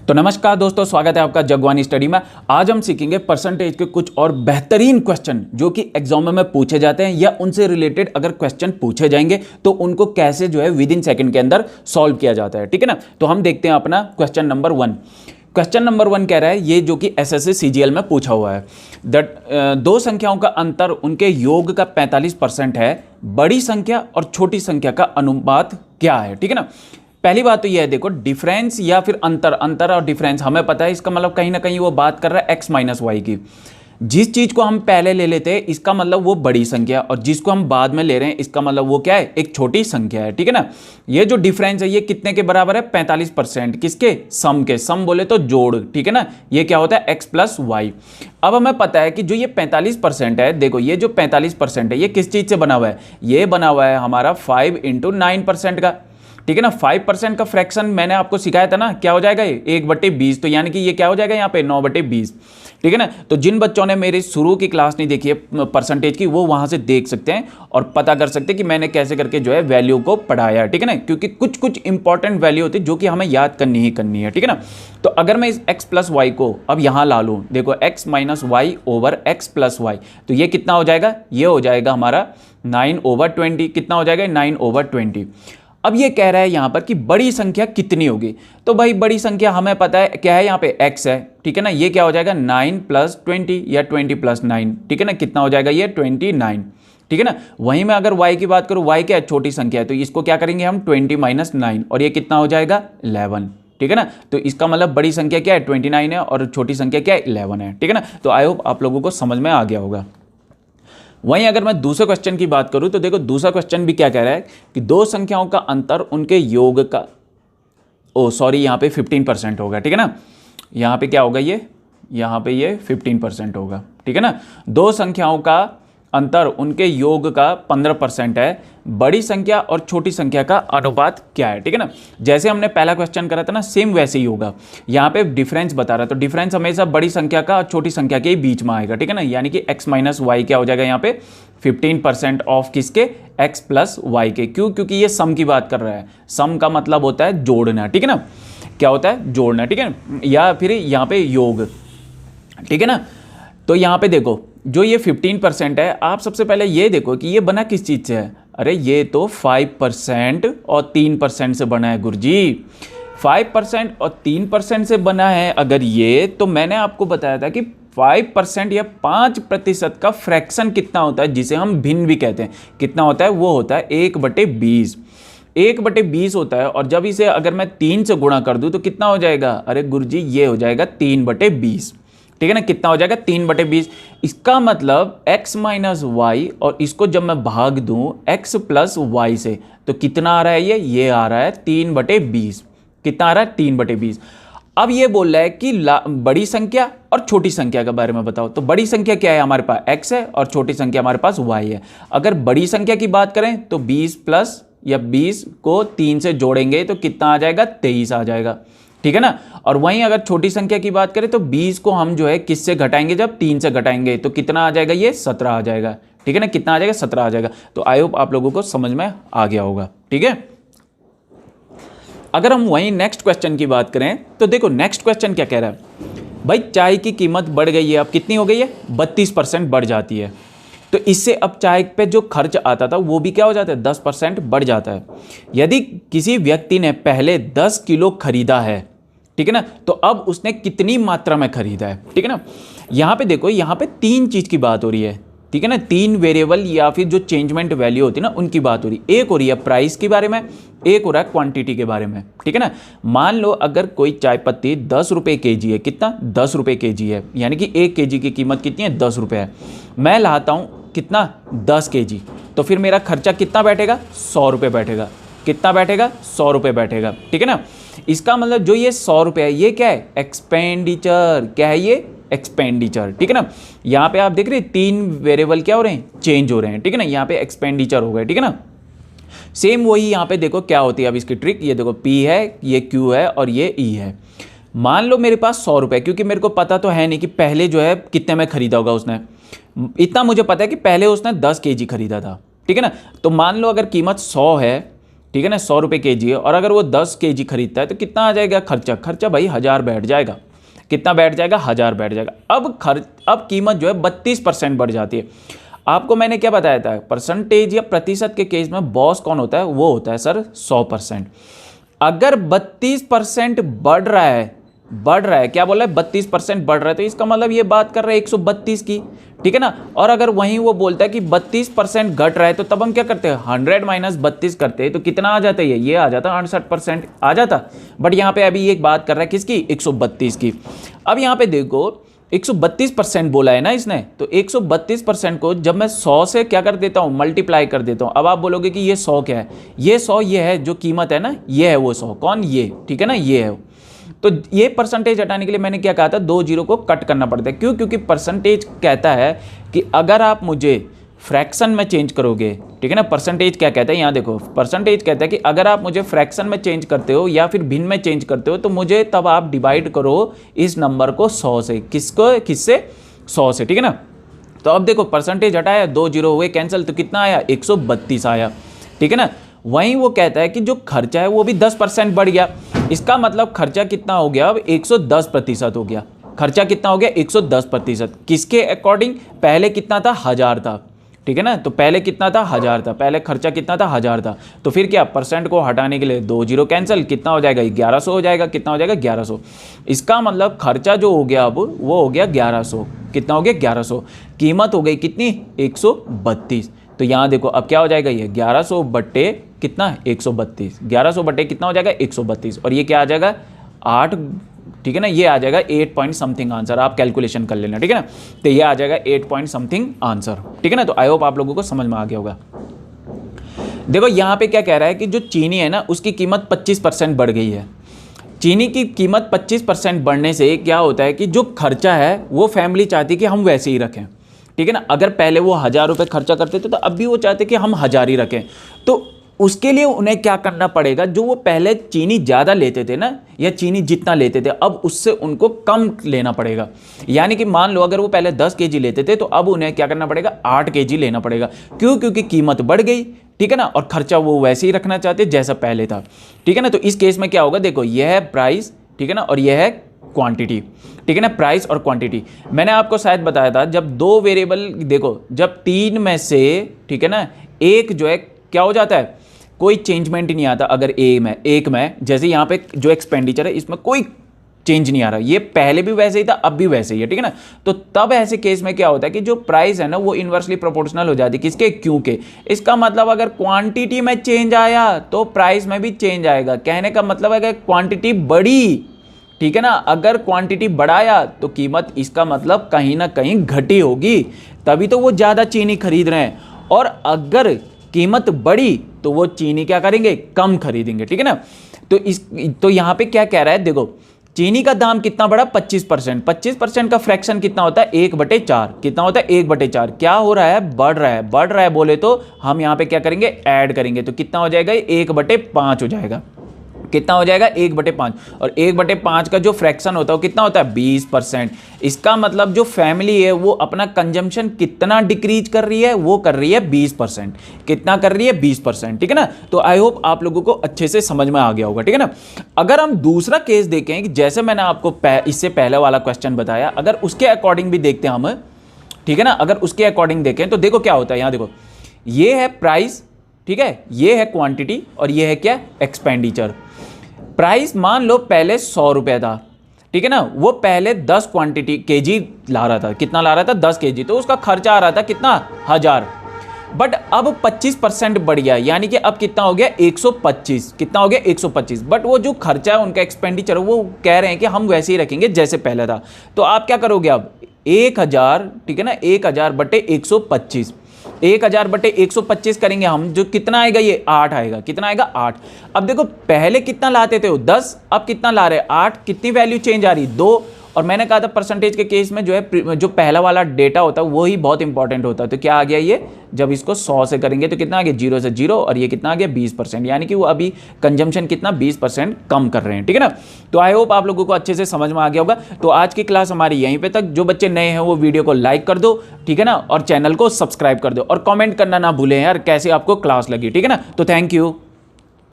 तो नमस्कार दोस्तों, स्वागत है आपका जगवानी स्टडी में। आज हम सीखेंगे परसेंटेज के कुछ और बेहतरीन क्वेश्चन जो कि एग्जाम में पूछे जाते हैं या उनसे रिलेटेड अगर क्वेश्चन पूछे जाएंगे तो उनको कैसे जो है विद इन सेकंड के अंदर सॉल्व किया जाता है। ठीक है ना। तो हम देखते हैं अपना क्वेश्चन नंबर 1। क्वेश्चन नंबर 1 कह रहा है, ये जो कि एसएससी सीजीएल में पूछा हुआ है, दो संख्याओं का अंतर उनके योग का 45% है, बड़ी संख्या और छोटी संख्या का अनुपात क्या है। ठीक है ना। पहली बात तो यह है, देखो डिफरेंस या फिर अंतर और डिफरेंस हमें पता है, इसका मतलब कहीं ना कहीं वो बात कर रहा है x माइनस वाई की। जिस चीज को हम पहले ले लेते हैं इसका मतलब वो बड़ी संख्या, और जिसको हम बाद में ले रहे हैं इसका मतलब वो क्या है, एक छोटी संख्या है। ठीक है ना। ये जो डिफरेंस है ये कितने के बराबर है, 45%। किसके, सम के। सम बोले तो जोड़। ठीक है ना। ये क्या होता है, x प्लस वाई। अब हमें पता है कि जो ये 45% है, देखो ये जो 45% है ये किस चीज से बना हुआ है, ये बना हुआ है हमारा 5 इंटू 9% का। ठीक है ना। 5% का फ्रैक्शन मैंने आपको सिखाया था ना, क्या हो जाएगा ये 1/20। तो यानी कि ये क्या हो जाएगा यहाँ पे 9/20। ठीक है ना। तो जिन बच्चों ने मेरी शुरू की क्लास नहीं देखी है परसेंटेज की, वो वहां से देख सकते हैं और पता कर सकते हैं कि मैंने कैसे करके जो है वैल्यू को पढ़ाया। ठीक है ना। क्योंकि कुछ कुछ इंपॉर्टेंट वैल्यू होती है जो कि हमें याद करनी ही करनी है। ठीक है ना। तो अगर मैं इस x प्लस वाई को अब यहां ला लूं, देखो x minus y over x plus y, तो ये कितना हो जाएगा, ये हो जाएगा हमारा 9/20। कितना हो जाएगा, 9/20। अब ये कह रहा है यहां पर कि बड़ी संख्या कितनी होगी। तो भाई बड़ी संख्या हमें पता है क्या है, यहां पे x है। ठीक है ना। ये क्या हो जाएगा 9 + 20 या 20 + 9। ठीक है ना। कितना हो जाएगा ये 29। ठीक है ना। वहीं में अगर y की बात करूं, y क्या है, छोटी संख्या है, तो इसको क्या करेंगे हम 20 - 9, और ये कितना हो जाएगा 11। ठीक है ना। तो इसका मतलब बड़ी संख्या क्या है 29 है और छोटी संख्या क्या है 11 है। ठीक है ना। तो आई होप आप लोगों को समझ में आ गया होगा। वहीं अगर मैं दूसरे क्वेश्चन की बात करूं तो देखो दूसरा क्वेश्चन भी क्या कह रहा है कि दो संख्याओं का अंतर उनके योग का, यहाँ पे 15% होगा। ठीक है ना। यहाँ पे क्या होगा, यहाँ पे ये 15% होगा। ठीक है ना। दो संख्याओं का अंतर उनके योग का 15% है, बड़ी संख्या और छोटी संख्या का अनुपात क्या है। ठीक है ना। जैसे हमने पहला क्वेश्चन करा था ना, सेम वैसे ही होगा। यहाँ पे डिफरेंस बता रहा है, तो डिफरेंस हमेशा बड़ी संख्या का और छोटी संख्या के बीच में आएगा। ठीक है ना। यानी कि x माइनस वाई क्या हो जाएगा यहाँ पे 15% ऑफ किसके, x प्लस वाई के। क्यों, क्योंकि ये सम की बात कर रहा है। सम का मतलब होता है जोड़ना। ठीक है ना। क्या होता है, जोड़ना। ठीक है। या फिर यहाँ पे योग। ठीक है ना। तो यहाँ पे देखो जो ये 15% है, आप सबसे पहले ये देखो कि ये बना किस चीज से है। अरे ये तो 5% और 3% से बना है गुरुजी। 5% और 3% से बना है अगर ये, तो मैंने आपको बताया था कि 5% या 5% का फ्रैक्शन कितना होता है, जिसे हम भिन्न भी कहते हैं, कितना होता है, वो होता है 1/20। 1/20 होता है। और जब इसे अगर मैं 3 से गुणा कर दूं तो कितना हो जाएगा, अरे गुरुजी ये हो जाएगा 3/20। ठीक है ना। कितना हो जाएगा 3/20। इसका मतलब x माइनस वाई, और इसको जब मैं भाग दूं x प्लस वाई से, तो कितना आ रहा है, ये आ रहा है 3/20। कितना आ रहा है 3/20। अब ये बोल रहा है कि बड़ी संख्या और छोटी संख्या के बारे में बताओ। तो बड़ी संख्या क्या है, हमारे पास x है, और छोटी संख्या हमारे पास y है। अगर बड़ी संख्या की बात करें तो 20 प्लस या 20 को 3 से जोड़ेंगे तो कितना आ जाएगा, 23 आ जाएगा। ठीक है ना। और वहीं अगर छोटी संख्या की बात करें तो 20 को हम जो है किससे घटाएंगे, जब 3 से घटाएंगे तो कितना आ जाएगा, ये 17 आ जाएगा। ठीक है ना। कितना आ जाएगा, 17 आ जाएगा। तो आई होप आप लोगों को समझ में आ गया होगा। ठीक है। अगर हम वहीं नेक्स्ट क्वेश्चन की बात करें तो देखो नेक्स्ट क्वेश्चन क्या कह रहा है, भाई चाय की कीमत बढ़ गई है, अब कितनी हो गई है, 32% बढ़ जाती है। तो इससे अब चाय पे जो खर्च आता था वो भी क्या हो जाता है, 10% बढ़ जाता है। यदि किसी व्यक्ति ने पहले 10 किलो खरीदा है, ठीक है ना, तो अब उसने कितनी मात्रा में खरीदा है। ठीक है ना। यहाँ पे देखो, यहाँ पे 3 चीज की बात हो रही है। ठीक है ना। 3 वेरिएबल या फिर जो चेंजमेंट वैल्यू होती है ना, उनकी बात हो रही है। एक हो रही है प्राइस के बारे में, एक हो रहा है क्वांटिटी के बारे में। ठीक है ना। मान लो अगर कोई चाय पत्ती 10 रुपये kg है, कितना, 10 रुपये kg है, यानी कि 1 kg की कीमत कितनी है, 10 रुपये है। मैं लाता हूँ कितना, 10 kg, तो फिर मेरा खर्चा कितना बैठेगा, 100 रुपये बैठेगा। कितना बैठेगा, 100 रुपये बैठेगा। ठीक है ना। इसका मतलब जो ये 100 रुपये है, ये क्या है, एक्सपेंडिचर। क्या है ये, एक्सपेंडिचर। ठीक है ना। यहाँ पे आप देख रहे हैं 3 वेरिएबल क्या हो रहे हैं, चेंज हो रहे हैं। ठीक है ना। यहाँ पे एक्सपेंडिचर हो गए। ठीक है ना। सेम वही यहाँ पे देखो क्या होती है अब इसकी ट्रिक, ये देखो P है, ये Q है और ये E है। मान लो मेरे पास 100 रुपये, क्योंकि मेरे को पता तो है नहीं कि पहले जो है कितने में खरीदा होगा उसने। इतना मुझे पता है कि पहले उसने 10 kg खरीदा था। ठीक है ना। तो मान लो अगर कीमत 100 है ठीक है ना, 100 रुपये केजी है, और अगर वो 10 केजी खरीदता है तो कितना आ जाएगा खर्चा? खर्चा भाई 1000 बैठ जाएगा। कितना बैठ जाएगा? 1000 बैठ जाएगा। अब कीमत जो है 32% बढ़ जाती है। आपको मैंने क्या बताया था, परसेंटेज या प्रतिशत के केस में बॉस कौन होता है? वो होता है सर 100%। अगर 32% बढ़ रहा है, क्या बोला है? 32% बढ़ रहा है, तो इसका मतलब ये बात कर रहे हैं 132 की, ठीक है ना। और अगर वहीं वो बोलता है कि 32% घट रहा है, तो तब हम क्या करते हैं? 100 माइनस 32 करते हैं, तो कितना आ जाता है? ये आ जाता 68% आ जाता। बट यहाँ पे अभी एक बात कर रहा है किसकी? 132 की। अब यहाँ पे देखो 132% बोला है ना इसने, तो 132% को जब मैं 100 से क्या कर देता हूँ? मल्टीप्लाई कर देता हूँ। अब आप बोलोगे कि ये 100 क्या है? ये 100 ये है जो कीमत है ना, ये है वो 100। कौन? ये, ठीक है ना, ये है। तो ये परसेंटेज हटाने के लिए मैंने क्या कहा था? 2 जीरो को कट करना पड़ता है। क्यों? क्योंकि परसेंटेज कहता है कि अगर आप मुझे फ्रैक्शन में चेंज करोगे, ठीक है ना। परसेंटेज क्या कहता है? यहाँ देखो, परसेंटेज कहता है कि अगर आप मुझे फ्रैक्शन में चेंज करते हो या फिर भिन्न में चेंज करते हो, तो मुझे तब आप डिवाइड करो इस नंबर को 100 से। किससे? 100 से, ठीक है ना। तो अब देखो परसेंटेज हटाया, 2 जीरो हुए कैंसिल, तो कितना आया? 132 आया, ठीक है ना। वहीं वो कहता है कि जो खर्चा है वो भी 10% बढ़ गया। इसका मतलब खर्चा कितना हो गया? अब 110% हो गया। खर्चा कितना हो गया? 110%। किसके अकॉर्डिंग? पहले कितना था? 1000 था, ठीक है ना। तो पहले कितना था? 1000 था। पहले खर्चा कितना था? 1000 था। तो फिर क्या, परसेंट को हटाने के लिए 2 जीरो कैंसिल, कितना हो जाएगा? 1100 हो जाएगा। कितना हो जाएगा? 1100। इसका मतलब खर्चा जो हो गया अब वो हो गया 1100। कितना हो गया? 1100। कीमत हो गई कितनी? 132। तो यहाँ देखो अब क्या हो जाएगा? ये 1100 बट्टे कितना? 132। 1100 बट्टे कितना हो जाएगा? 132। और ये क्या आ जाएगा? 8, ठीक है ना। ये आ जाएगा 8 पॉइंट समथिंग आंसर। आप कैलकुलेशन कर लेना, ठीक है ना। तो ये आ जाएगा 8 पॉइंट समथिंग आंसर, ठीक है ना। तो आई होप आप लोगों को समझ में आ गया होगा। देखो यहाँ पे क्या कह रहा है कि जो चीनी है ना, उसकी कीमत 25% बढ़ गई है। चीनी की कीमत 25% बढ़ने से क्या होता है कि जो खर्चा है वो फैमिली चाहती है कि हम वैसे ही रखें, ठीक है ना। अगर पहले वो 1000 रुपये खर्चा करते थे, तो अब भी वो चाहते कि हम 1000 ही रखें। तो उसके लिए उन्हें क्या करना पड़ेगा? जो वो पहले चीनी ज़्यादा लेते थे ना, या चीनी जितना लेते थे, अब उससे उनको कम लेना पड़ेगा। यानी कि मान लो अगर वो पहले 10 केजी लेते थे, तो अब उन्हें क्या करना पड़ेगा? 8 केजी लेना पड़ेगा। क्यों? क्योंकि कीमत बढ़ गई, ठीक है ना। और खर्चा वो वैसे ही रखना चाहते जैसा पहले था, ठीक है ना। तो इस केस में क्या होगा? देखो यह है प्राइस, ठीक है ना, और यह है क्वांटिटी, ठीक है ना। प्राइस और क्वांटिटी मैंने आपको शायद बताया था, जब 2 वेरिएबल, देखो जब 3 में से, ठीक है ना, एक जो है क्या हो जाता है? कोई चेंजमेंट ही नहीं आता। अगर एक में जैसे यहाँ पे जो एक्सपेंडिचर है इसमें कोई चेंज नहीं आ रहा, ये पहले भी वैसे ही था, अब भी वैसे ही है, ठीक है ना। तो तब ऐसे केस में क्या होता है कि जो प्राइस है ना वो इन्वर्सली प्रोपोर्शनल हो जाती है। किसके? क्यू के। इसका मतलब अगर क्वांटिटी में चेंज आया तो प्राइस में भी चेंज आएगा। कहने का मतलब है कि क्वांटिटी बढ़ी, ठीक है ना, अगर क्वांटिटी बढ़ाया तो कीमत, इसका मतलब कहीं ना कहीं घटी होगी, तभी तो वो ज़्यादा चीनी खरीद रहे हैं। और अगर कीमत बढ़ी तो वो चीनी क्या करेंगे? कम खरीदेंगे, ठीक है ना। तो यहाँ पे क्या कह रहा है? देखो चीनी का दाम कितना बढ़ा? 25%। 25% का फ्रैक्शन कितना होता है? 1/4। कितना होता है? 1/4। क्या हो रहा है? बढ़ रहा है। बढ़ रहा है बोले तो हम यहाँ पे क्या करेंगे? ऐड करेंगे। तो कितना हो जाएगा? 1/5 हो जाएगा। कितना हो जाएगा? 1/5। और 1/5 का जो फ्रैक्शन होता है वो कितना होता है? 20%। इसका मतलब जो फैमिली है वो अपना कंजम्पशन कितना डिक्रीज कर रही है? वो कर रही है 20%। कितना कर रही है? 20%, ठीक है ना। तो आई होप आप लोगों को अच्छे से समझ में आ गया होगा, ठीक है ना। अगर हम दूसरा केस देखें कि जैसे मैंने आपको इससे पहले वाला क्वेश्चन बताया, अगर उसके अकॉर्डिंग भी देखते हैं हम, ठीक है ना, अगर उसके अकॉर्डिंग देखें तो देखो क्या होता है। यहाँ देखो ये है प्राइस, ठीक है, ये है क्वांटिटी, और ये है क्या? एक्सपेंडिचर। प्राइस मान लो पहले 100 रुपये था, ठीक है ना। वो पहले 10 क्वांटिटी केजी ला रहा था। कितना ला रहा था? 10 केजी। तो उसका खर्चा आ रहा था कितना? 1000। बट अब 25% बढ़ गया, यानी कि अब कितना हो गया? 125। कितना हो गया? 125। बट वो जो खर्चा है उनका एक्सपेंडिचर, वो कह रहे हैं कि हम वैसे ही रखेंगे जैसे पहले था। तो आप क्या करोगे अब? 1000, ठीक है ना, 1000 बटे 125। 1000 बटे 125 करेंगे हम, जो कितना आएगा? ये 8 आएगा। कितना आएगा? 8। अब देखो पहले कितना लाते थे वो? 10। अब कितना ला रहे? 8। कितनी वैल्यू चेंज आ रही? 2। और मैंने कहा था परसेंटेज के केस में जो है, जो पहला वाला डेटा होता है वो ही बहुत इंपॉर्टेंट होता है। तो क्या आ गया ये? जब इसको 100 से करेंगे तो कितना आ गया? 0 से 0। और ये कितना आ गया? 20%। यानी कि वो अभी कंजम्पशन कितना? 20% कम कर रहे हैं, ठीक है ना। तो आई होप आप लोगों को अच्छे से समझ में आ गया होगा। तो आज की क्लास हमारी यहीं पे तक। जो बच्चे नए हैं वो वीडियो को लाइक कर दो, ठीक है ना, और चैनल को सब्सक्राइब कर दो, और कमेंट करना ना भूलें यार कैसे आपको क्लास लगी, ठीक है ना। तो थैंक यू।